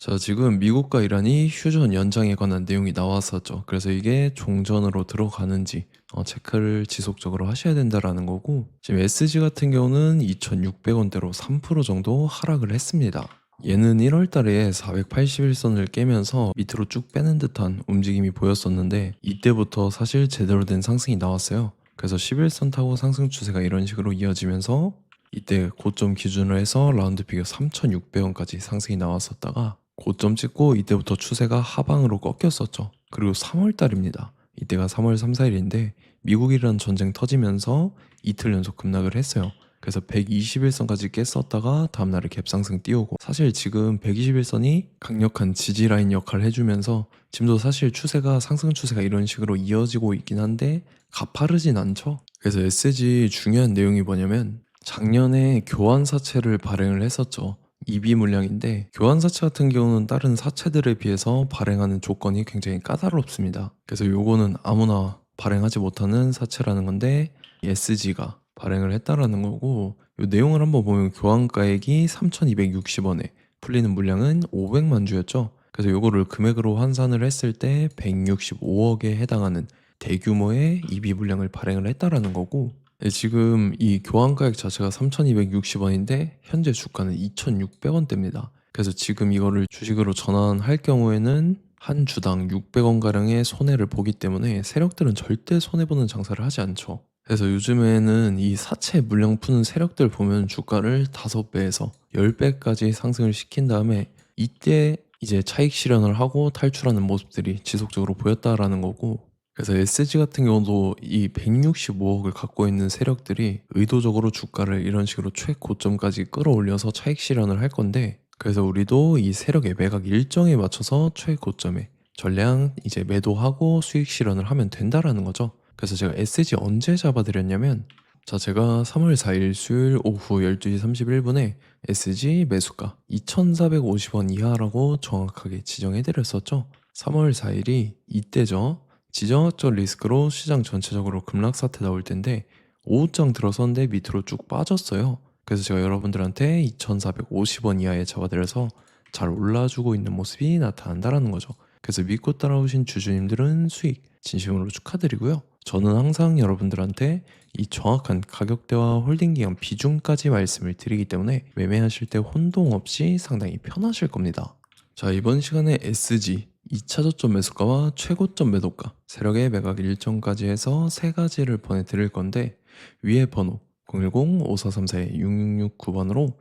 자, 지금 미국과 이란이 휴전 연장에 관한 내용이 나왔었죠. 그래서 이게 종전으로 들어가는지 체크를 지속적으로 하셔야 된다라는 거고, 지금 SG 같은 경우는 2,600원대로 3% 정도 하락을 했습니다. 얘는 1월 달에 481선을 깨면서 밑으로 쭉 빼는 듯한 움직임이 보였었는데, 이때부터 사실 제대로 된 상승이 나왔어요. 그래서 11선 타고 상승 추세가 이런 식으로 이어지면서 이때 고점 기준으로 해서 라운드 피겨 3,600원까지 상승이 나왔었다가 고점 찍고 이때부터 추세가 하방으로 꺾였었죠. 그리고 3월 달입니다. 이때가 3월 3, 4일인데 미국이란 전쟁 터지면서 이틀 연속 급락을 했어요. 그래서 121선까지 깼었다가 다음날에 갭상승 띄우고, 사실 지금 121선이 강력한 지지 라인 역할을 해주면서 지금도 사실 추세가 상승 추세가 이런 식으로 이어지고 있긴 한데 가파르진 않죠. 그래서 SG 중요한 내용이 뭐냐면 작년에 교환사채를 발행을 했었죠. EB 물량인데 교환사채 같은 경우는 다른 사채들에 비해서 발행하는 조건이 굉장히 까다롭습니다. 그래서 요거는 아무나 발행하지 못하는 사채라는 건데 SG가 발행을 했다라는 거고, 요 내용을 한번 보면 교환가액이 3,260원에 풀리는 물량은 500만 주였죠. 그래서 요거를 금액으로 환산을 했을 때 165억에 해당하는 대규모의 EB 물량을 발행을 했다라는 거고, 네, 지금 이 교환가액 자체가 3,260원인데 현재 주가는 2,600원대입니다. 그래서 지금 이거를 주식으로 전환할 경우에는 한 주당 600원가량의 손해를 보기 때문에 세력들은 절대 손해보는 장사를 하지 않죠. 그래서 요즘에는 이 사채 물량 푸는 세력들 보면 주가를 5배에서 10배까지 상승을 시킨 다음에 이때 이제 차익 실현을 하고 탈출하는 모습들이 지속적으로 보였다라는 거고, 그래서 SG 같은 경우도 이 165억을 갖고 있는 세력들이 의도적으로 주가를 이런 식으로 최고점까지 끌어올려서 차익 실현을 할 건데, 그래서 우리도 이 세력의 매각 일정에 맞춰서 최고점에 전량 이제 매도하고 수익 실현을 하면 된다라는 거죠. 그래서 제가 SG 언제 잡아드렸냐면, 자, 제가 3월 4일 수요일 오후 12시 31분에 SG 매수가 2,450원 이하라고 정확하게 지정해드렸었죠. 3월 4일이 이때죠. 지정학적 리스크로 시장 전체적으로 급락 사태 나올 텐데 오후장 들어섰는데 밑으로 쭉 빠졌어요. 그래서 제가 여러분들한테 2,450원 이하에 잡아드려서 잘 올라주고 있는 모습이 나타난다라는 거죠. 그래서 믿고 따라오신 주주님들은 수익 진심으로 축하드리고요. 저는 항상 여러분들한테 이 정확한 가격대와 홀딩 기간 비중까지 말씀을 드리기 때문에 매매하실 때 혼동 없이 상당히 편하실 겁니다. 자, 이번 시간에 SG 2차 저점 매수가와 최고점 매도가, 세력의 매각 일정까지 해서 세 가지를 보내드릴 건데, 위에 번호 010-5434-6669번으로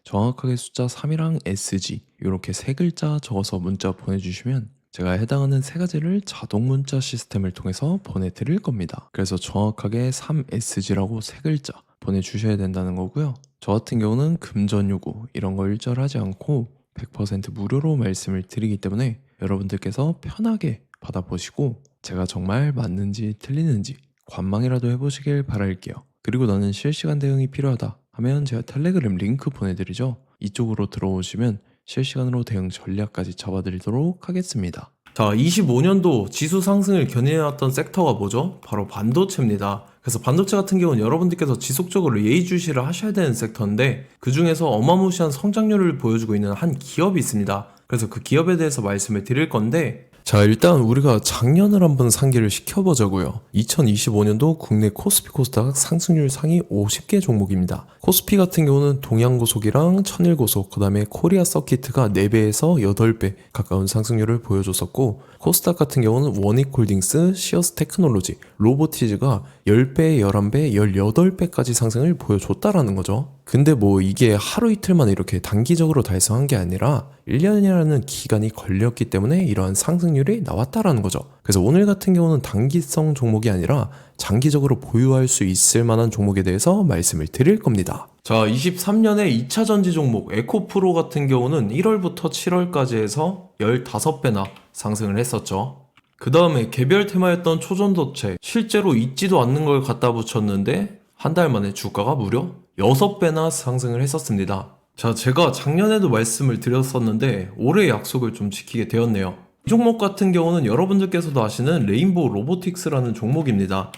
정확하게 숫자 3이랑 SG 이렇게 세 글자 적어서 문자 보내주시면 제가 해당하는 세 가지를 자동 문자 시스템을 통해서 보내드릴 겁니다. 그래서 정확하게 3SG라고 세 글자 보내주셔야 된다는 거고요. 저 같은 경우는 금전 요구 이런 거 일절하지 않고 100% 무료로 말씀을 드리기 때문에 여러분들께서 편하게 받아보시고 제가 정말 맞는지 틀리는지 관망이라도 해보시길 바랄게요. 그리고 나는 실시간 대응이 필요하다 하면 제가 텔레그램 링크 보내드리죠. 이쪽으로 들어오시면 실시간으로 대응 전략까지 잡아드리도록 하겠습니다. 자, 25년도 지수 상승을 견인해왔던 섹터가 뭐죠? 바로 반도체입니다. 그래서 반도체 같은 경우는 여러분들께서 지속적으로 예의주시를 하셔야 되는 섹터인데, 그 중에서 어마무시한 성장률을 보여주고 있는 한 기업이 있습니다. 그래서 그 기업에 대해서 말씀을 드릴 건데, 자, 일단 우리가 작년을 한번 상기를 시켜보자고요. 2025년도 국내 코스피 코스닥 상승률 상위 50개 종목입니다. 코스피 같은 경우는 동양고속이랑 천일고속, 그 다음에 코리아 서키트가 4배에서 8배 가까운 상승률을 보여줬었고, 코스닥 같은 경우는 원익홀딩스, 시어스 테크놀로지, 로보티즈가 10배, 11배, 18배까지 상승을 보여줬다라는 거죠. 근데 뭐 이게 하루 이틀만 이렇게 단기적으로 달성한 게 아니라 1년이라는 기간이 걸렸기 때문에 이러한 상승률이 나왔다라는 거죠. 그래서 오늘 같은 경우는 단기성 종목이 아니라 장기적으로 보유할 수 있을 만한 종목에 대해서 말씀을 드릴 겁니다. 자, 23년에 2차 전지 종목 에코프로 같은 경우는 1월부터 7월까지 해서 15배나 상승을 했었죠. 그 다음에 개별 테마였던 초전도체, 실제로 있지도 않는 걸 갖다 붙였는데 한 달 만에 주가가 무려 6배나 상승을 했었습니다. 자, 제가 작년에도 말씀을 드렸었는데 올해 약속을 좀 지키게 되었네요. 이 종목 같은 경우는 여러분들께서도 아시는 레인보우 로보틱스라는 종목입니다.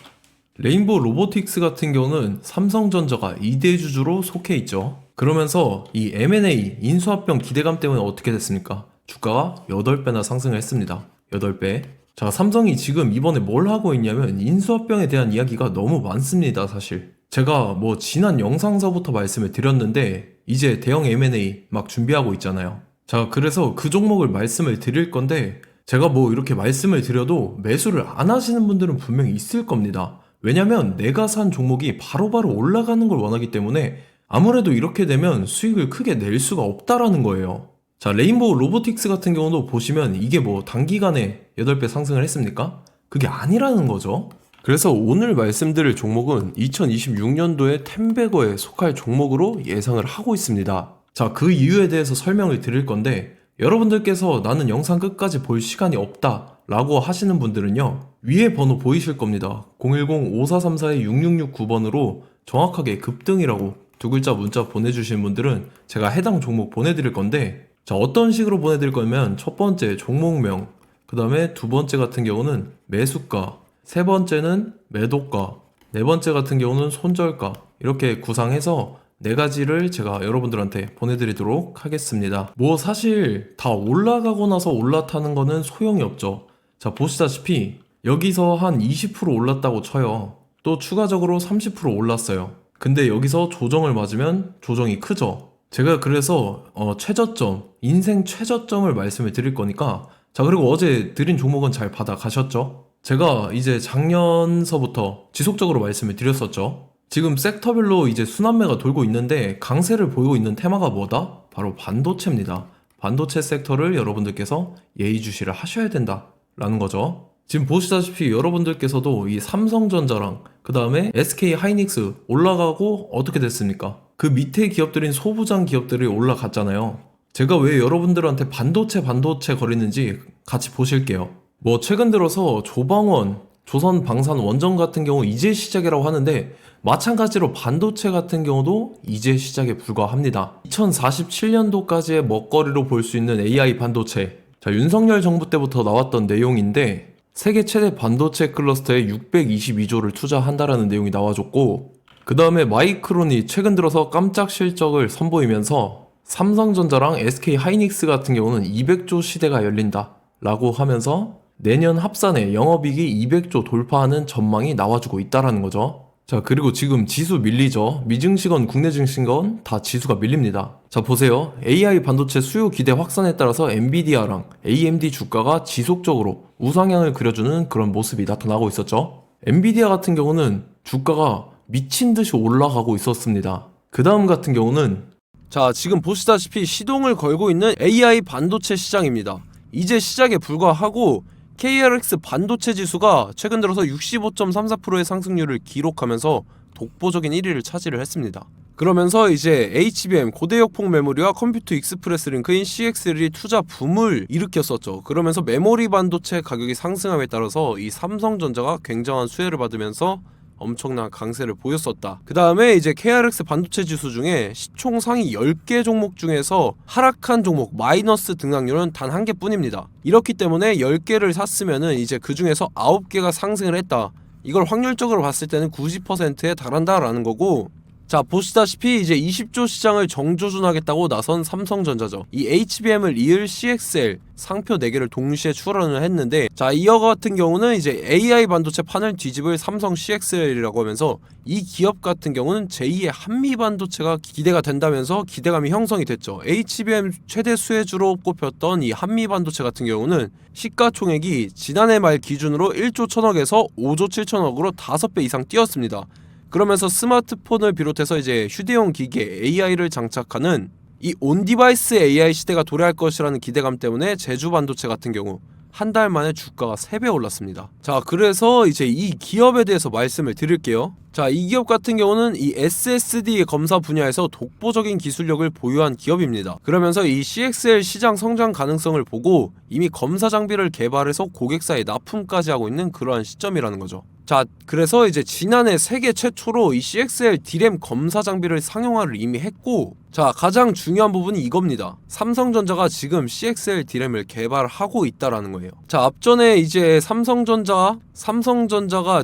레인보우 로보틱스 같은 경우는 삼성전자가 2대 주주로 속해 있죠. 그러면서 이 M&A 인수합병 기대감 때문에 어떻게 됐습니까? 주가가 8배나 상승을 했습니다. 8배. 자, 삼성이 지금 이번에 뭘 하고 있냐면 인수합병에 대한 이야기가 너무 많습니다, 사실. 제가 뭐 지난 영상서부터 말씀을 드렸는데 이제 대형 M&A 막 준비하고 있잖아요. 자, 그래서 그 종목을 말씀을 드릴 건데 제가 뭐 이렇게 말씀을 드려도 매수를 안 하시는 분들은 분명히 있을 겁니다. 왜냐면 내가 산 종목이 바로바로 올라가는 걸 원하기 때문에 아무래도 이렇게 되면 수익을 크게 낼 수가 없다라는 거예요. 자, 레인보우 로보틱스 같은 경우도 보시면 이게 뭐 단기간에 8배 상승을 했습니까? 그게 아니라는 거죠. 그래서 오늘 말씀드릴 종목은 2026년도에 템베거에 속할 종목으로 예상을 하고 있습니다. 자, 그 이유에 대해서 설명을 드릴 건데 여러분들께서 나는 영상 끝까지 볼 시간이 없다 라고 하시는 분들은요, 위에 번호 보이실 겁니다. 010-5434-6669번으로 정확하게 급등이라고 두 글자 문자 보내주신 분들은 제가 해당 종목 보내드릴 건데, 자, 어떤 식으로 보내드릴 거냐면 첫 번째 종목명, 그 다음에 두 번째 같은 경우는 매수가, 세 번째는 매도가, 네 번째 같은 경우는 손절가, 이렇게 구상해서 네 가지를 제가 여러분들한테 보내드리도록 하겠습니다. 뭐 사실 다 올라가고 나서 올라타는 거는 소용이 없죠. 자, 보시다시피 여기서 한 20% 올랐다고 쳐요. 또 추가적으로 30% 올랐어요. 근데 여기서 조정을 맞으면 조정이 크죠. 제가 그래서 최저점, 인생 최저점을 말씀을 드릴 거니까, 자, 그리고 어제 드린 종목은 잘 받아가셨죠? 제가 이제 작년서부터 지속적으로 말씀을 드렸었죠. 지금 섹터별로 이제 순환매가 돌고 있는데 강세를 보이고 있는 테마가 뭐다? 바로 반도체입니다. 반도체 섹터를 여러분들께서 예의주시를 하셔야 된다라는 거죠. 지금 보시다시피 여러분들께서도 이 삼성전자랑 그 다음에 SK 하이닉스 올라가고 어떻게 됐습니까? 그 밑에 기업들인 소부장 기업들이 올라갔잖아요. 제가 왜 여러분들한테 반도체 거리는지 같이 보실게요. 뭐 최근 들어서 조방원, 조선방산원전 같은 경우 이제 시작이라고 하는데 마찬가지로 반도체 같은 경우도 이제 시작에 불과합니다. 2047년도까지의 먹거리로 볼 수 있는 AI 반도체. 자, 윤석열 정부 때부터 나왔던 내용인데 세계 최대 반도체 클러스터에 622조를 투자한다라는 내용이 나와줬고, 그 다음에 마이크론이 최근 들어서 깜짝 실적을 선보이면서 삼성전자랑 SK 하이닉스 같은 경우는 200조 시대가 열린다 라고 하면서 내년 합산에 영업이익이 200조 돌파하는 전망이 나와주고 있다라는 거죠. 자, 그리고 지금 지수 밀리죠. 미증시건 국내 증시건 다 지수가 밀립니다. 자, 보세요. AI 반도체 수요 기대 확산에 따라서 엔비디아랑 AMD 주가가 지속적으로 우상향을 그려주는 그런 모습이 나타나고 있었죠. 엔비디아 같은 경우는 주가가 미친 듯이 올라가고 있었습니다. 그 다음 같은 경우는, 자, 지금 보시다시피 시동을 걸고 있는 AI 반도체 시장입니다. 이제 시작에 불과하고 KRX 반도체 지수가 최근 들어서 65.34%의 상승률을 기록하면서 독보적인 1위를 차지를 했습니다. 그러면서 이제 HBM 고대역폭 메모리와 컴퓨터 익스프레스 링크인 CXL이 투자 붐을 일으켰었죠. 그러면서 메모리 반도체 가격이 상승함에 따라서 이 삼성전자가 굉장한 수혜를 받으면서 엄청난 강세를 보였었다. 그 다음에 이제 KRX 반도체 지수 중에 시총 상위 10개 종목 중에서 하락한 종목 마이너스 등락률은 단 1개 뿐입니다. 이렇기 때문에 10개를 샀으면은 이제 그 중에서 9개가 상승을 했다. 이걸 확률적으로 봤을 때는 90%에 달한다라는 거고, 자, 보시다시피 이제 20조 시장을 정조준하겠다고 나선 삼성전자죠. 이 HBM을 이을 CXL 상표 4개를 동시에 출원을 했는데, 자, 이어 같은 경우는 이제 AI 반도체 판을 뒤집을 삼성 CXL이라고 하면서 이 기업 같은 경우는 제2의 한미 반도체가 기대가 된다면서 기대감이 형성이 됐죠. HBM 최대 수혜주로 꼽혔던 이 한미 반도체 같은 경우는 시가총액이 지난해 말 기준으로 1조 1000억에서 5조 7천억으로 5배 이상 뛰었습니다. 그러면서 스마트폰을 비롯해서 이제 휴대용 기기에 AI를 장착하는 이 온디바이스 AI 시대가 도래할 것이라는 기대감 때문에 제주 반도체 같은 경우 한 달 만에 주가가 3배 올랐습니다. 자, 그래서 이제 이 기업에 대해서 말씀을 드릴게요. 자, 이 기업 같은 경우는 이 SSD 검사 분야에서 독보적인 기술력을 보유한 기업입니다. 그러면서 이 CXL 시장 성장 가능성을 보고 이미 검사 장비를 개발해서 고객사에 납품까지 하고 있는 그러한 시점이라는 거죠. 자, 그래서 이제 지난해 세계 최초로 이 CXL D램 검사 장비를 상용화를 이미 했고, 자, 가장 중요한 부분이 이겁니다. 삼성전자가 지금 CXL D램을 개발하고 있다라는 거예요. 자, 앞전에 이제 삼성전자가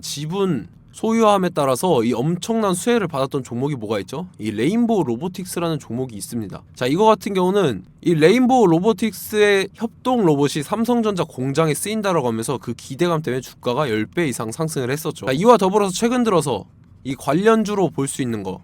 지분 소유함에 따라서 이 엄청난 수혜를 받았던 종목이 뭐가 있죠? 이 레인보우 로보틱스라는 종목이 있습니다. 자, 이거 같은 경우는 이 레인보우 로보틱스의 협동 로봇이 삼성전자 공장에 쓰인다라고 하면서 그 기대감 때문에 주가가 10배 이상 상승을 했었죠. 자, 이와 더불어서 최근 들어서 이 관련주로 볼 수 있는 거,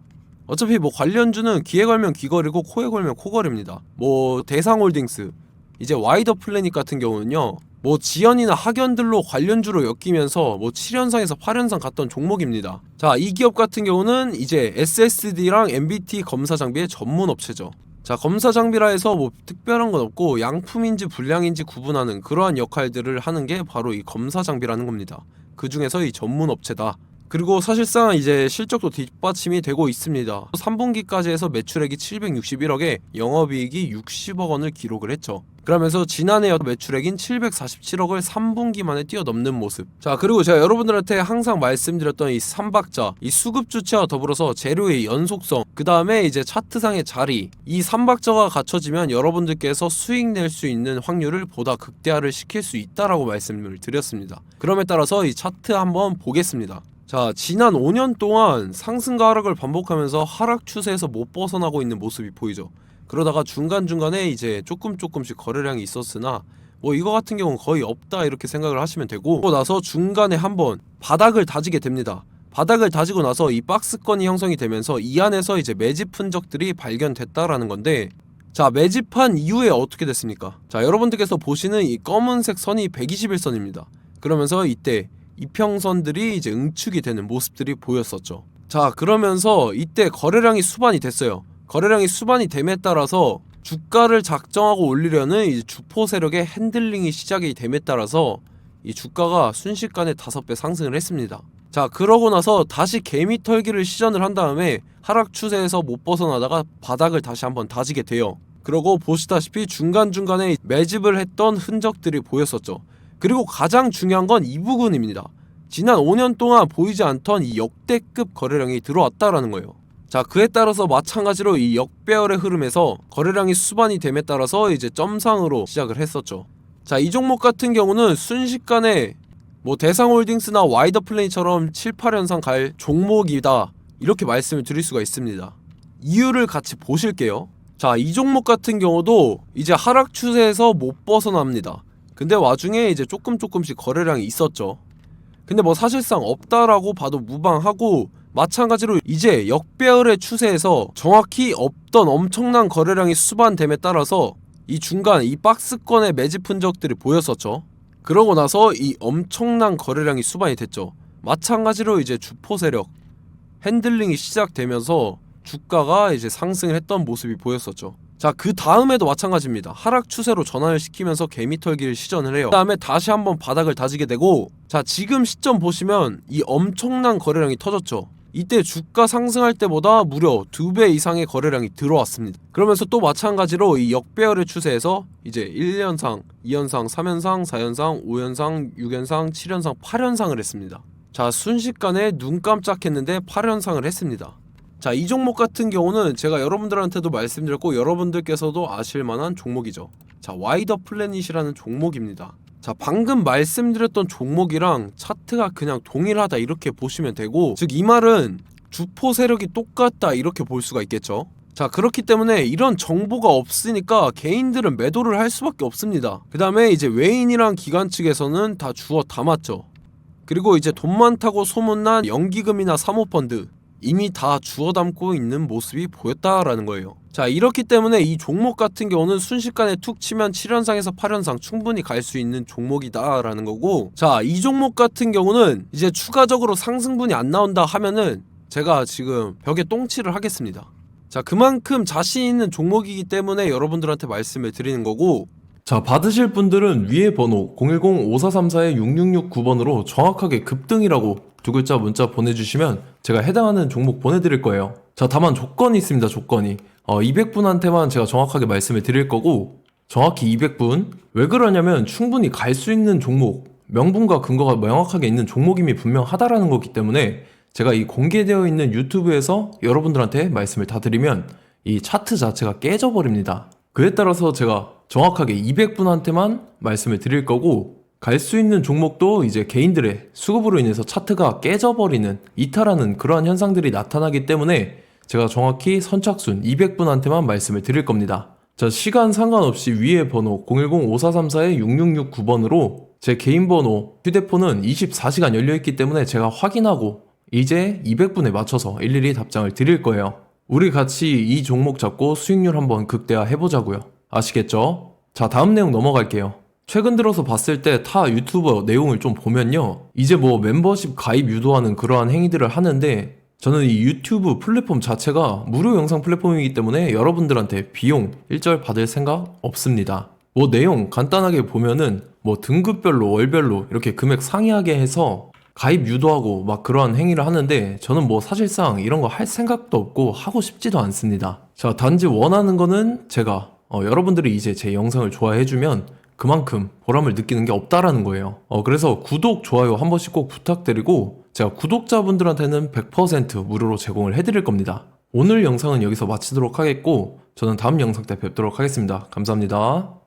어차피 뭐 관련주는 귀에 걸면 귀걸이고 코에 걸면 코걸이입니다. 뭐 대상홀딩스, 이제 와이더 플래닛 같은 경우는요, 뭐 지연이나 학연들로 관련주로 엮이면서 뭐 7연상에서 8연상 갔던 종목입니다. 자, 이 기업 같은 경우는 이제 SSD랑 MBT 검사 장비의 전문 업체죠. 자, 검사 장비라 해서 뭐 특별한 건 없고 양품인지 불량인지 구분하는 그러한 역할들을 하는 게 바로 이 검사 장비라는 겁니다. 그 중에서 이 전문 업체다. 그리고 사실상 이제 실적도 뒷받침이 되고 있습니다. 3분기까지 해서 매출액이 761억에 영업이익이 60억 원을 기록을 했죠. 그러면서 지난해 매출액인 747억을 3분기 만에 뛰어넘는 모습. 자, 그리고 제가 여러분들한테 항상 말씀드렸던 이 3박자, 이 수급 주체와 더불어서 재료의 연속성, 그 다음에 이제 차트상의 자리, 이 3박자가 갖춰지면 여러분들께서 수익 낼 수 있는 확률을 보다 극대화를 시킬 수 있다라고 말씀을 드렸습니다. 그럼에 따라서 이 차트 한번 보겠습니다. 자, 지난 5년 동안 상승과 하락을 반복하면서 하락 추세에서 못 벗어나고 있는 모습이 보이죠. 그러다가 중간중간에 이제 조금씩 거래량이 있었으나 뭐 이거 같은 경우는 거의 없다 이렇게 생각을 하시면 되고, 그러고 나서 중간에 한번 바닥을 다지게 됩니다. 바닥을 다지고 나서 이 박스권이 형성이 되면서 이 안에서 이제 매집 흔적들이 발견됐다라는 건데, 자, 매집한 이후에 어떻게 됐습니까? 자, 여러분들께서 보시는 이 검은색 선이 121선입니다. 그러면서 이때 이평선들이 이제 응축이 되는 모습들이 보였었죠. 자, 그러면서 이때 거래량이 수반이 됐어요. 거래량이 수반이 됨에 따라서 주가를 작정하고 올리려는 이제 주포 세력의 핸들링이 시작이 됨에 따라서 이 주가가 순식간에 5배 상승을 했습니다. 자, 그러고 나서 다시 개미 털기를 시전을 한 다음에 하락 추세에서 못 벗어나다가 바닥을 다시 한번 다지게 돼요. 그러고 보시다시피 중간중간에 매집을 했던 흔적들이 보였었죠. 그리고 가장 중요한 건 이 부분입니다. 지난 5년 동안 보이지 않던 이 역대급 거래량이 들어왔다라는 거예요. 자, 그에 따라서 마찬가지로 이 역배열의 흐름에서 거래량이 수반이 됨에 따라서 이제 점상으로 시작을 했었죠. 자, 이 종목 같은 경우는 순식간에 뭐 대상홀딩스나 와이더 플래닛처럼 7, 8연상 갈 종목이다 이렇게 말씀을 드릴 수가 있습니다. 이유를 같이 보실게요. 자, 이 종목 같은 경우도 이제 하락 추세에서 못 벗어납니다. 근데 와중에 이제 조금씩 거래량이 있었죠. 근데 뭐 사실상 없다라고 봐도 무방하고, 마찬가지로 이제 역배열의 추세에서 정확히 없던 엄청난 거래량이 수반됨에 따라서 이 중간 이 박스권의 매집 흔적들이 보였었죠. 그러고 나서 이 엄청난 거래량이 수반이 됐죠. 마찬가지로 이제 주포 세력 핸들링이 시작되면서 주가가 이제 상승을 했던 모습이 보였었죠. 자, 그 다음에도 마찬가지입니다. 하락 추세로 전환을 시키면서 개미 털기를 시전을 해요. 그 다음에 다시 한번 바닥을 다지게 되고, 자, 지금 시점 보시면 이 엄청난 거래량이 터졌죠. 이때 주가 상승할 때보다 무려 2배 이상의 거래량이 들어왔습니다. 그러면서 또 마찬가지로 이 역배열의 추세에서 이제 1연상, 2연상, 3연상, 4연상, 5연상, 6연상, 7연상, 8연상을 했습니다. 자, 순식간에 눈 깜짝했는데 8연상을 했습니다. 자, 이 종목 같은 경우는 제가 여러분들한테도 말씀드렸고 여러분들께서도 아실만한 종목이죠. 자, 와이더 플래닛이라는 종목입니다. 자, 방금 말씀드렸던 종목이랑 차트가 그냥 동일하다 이렇게 보시면 되고, 즉 이 말은 주포 세력이 똑같다 이렇게 볼 수가 있겠죠. 자, 그렇기 때문에 이런 정보가 없으니까 개인들은 매도를 할 수밖에 없습니다. 그 다음에 이제 외인이랑 기관 측에서는 다 주워 담았죠. 그리고 이제 돈 많다고 소문난 연기금이나 사모펀드 이미 다 주워 담고 있는 모습이 보였다라는 거예요. 자, 이렇기 때문에 이 종목 같은 경우는 순식간에 툭 치면 7연상에서 8연상 충분히 갈 수 있는 종목이다 라는 거고, 자, 이 종목 같은 경우는 이제 추가적으로 상승분이 안 나온다 하면은 제가 지금 벽에 똥칠을 하겠습니다. 자, 그만큼 자신 있는 종목이기 때문에 여러분들한테 말씀을 드리는 거고, 자, 받으실 분들은 위에 번호 010-5434-6669번으로 정확하게 급등이라고 두 글자 문자 보내주시면 제가 해당하는 종목 보내드릴 거예요. 자, 다만 조건이 있습니다. 조건이 200분한테만 제가 정확하게 말씀을 드릴 거고, 정확히 200분. 왜 그러냐면 충분히 갈 수 있는 종목, 명분과 근거가 명확하게 있는 종목임이 분명하다라는 거기 때문에 제가 이 공개되어 있는 유튜브에서 여러분들한테 말씀을 다 드리면 이 차트 자체가 깨져버립니다. 그에 따라서 제가 정확하게 200분한테만 말씀을 드릴 거고, 갈 수 있는 종목도 이제 개인들의 수급으로 인해서 차트가 깨져버리는 이탈하는 그러한 현상들이 나타나기 때문에 제가 정확히 선착순 200분한테만 말씀을 드릴 겁니다. 자, 시간 상관없이 위에 번호 010-5434-6669번으로 제 개인 번호 휴대폰은 24시간 열려있기 때문에 제가 확인하고 이제 200분에 맞춰서 일일이 답장을 드릴 거예요. 우리 같이 이 종목 잡고 수익률 한번 극대화 해보자고요. 아시겠죠? 자, 다음 내용 넘어갈게요. 최근 들어서 봤을 때 타 유튜버 내용을 좀 보면요, 이제 뭐 멤버십 가입 유도하는 그러한 행위들을 하는데 저는 이 유튜브 플랫폼 자체가 무료 영상 플랫폼이기 때문에 여러분들한테 비용 일절 받을 생각 없습니다. 뭐 내용 간단하게 보면은 뭐 등급별로 월별로 이렇게 금액 상이하게 해서 가입 유도하고 막 그러한 행위를 하는데 저는 뭐 사실상 이런 거 할 생각도 없고 하고 싶지도 않습니다. 자, 단지 원하는 거는 제가 여러분들이 이제 제 영상을 좋아해주면 그만큼 보람을 느끼는 게 없다라는 거예요. 그래서 구독, 좋아요 한 번씩 꼭 부탁드리고 제가 구독자분들한테는 100% 무료로 제공을 해드릴 겁니다. 오늘 영상은 여기서 마치도록 하겠고 저는 다음 영상 때 뵙도록 하겠습니다. 감사합니다.